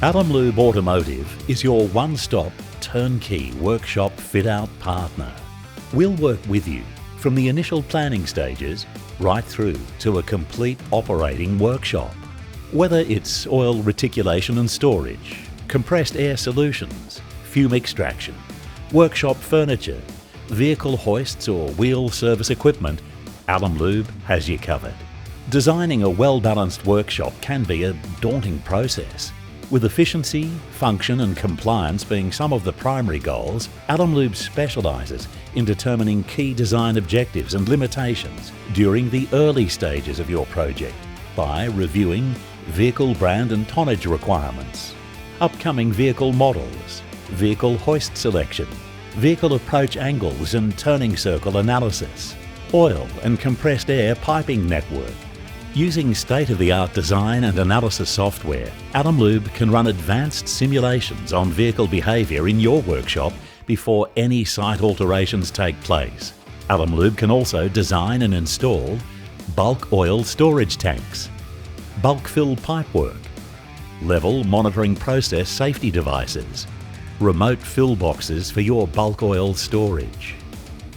Alemlube Automotive is your one-stop, turnkey workshop fit-out partner. We'll work with you from the initial planning stages right through to a complete operating workshop. Whether it's oil reticulation and storage, compressed air solutions, fume extraction, workshop furniture, vehicle hoists or wheel service equipment, Alemlube has you covered. Designing a well-balanced workshop can be a daunting process. With efficiency, function and compliance being some of the primary goals, Alemlube specialises in determining key design objectives and limitations during the early stages of your project by reviewing vehicle brand and tonnage requirements, upcoming vehicle models, vehicle hoist selection, vehicle approach angles and turning circle analysis, oil and compressed air piping network. Using state-of-the-art design and analysis software, Alemlube can run advanced simulations on vehicle behaviour in your workshop before any site alterations take place. Alemlube can also design and install bulk oil storage tanks, bulk fill pipework, level monitoring process safety devices, remote fill boxes for your bulk oil storage.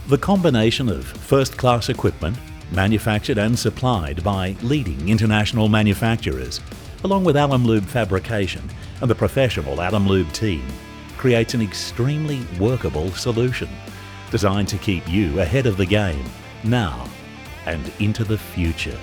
The combination of first-class equipment manufactured and supplied by leading international manufacturers, along with Alemlube fabrication and the professional Alemlube team, creates an extremely workable solution designed to keep you ahead of the game now and into the future.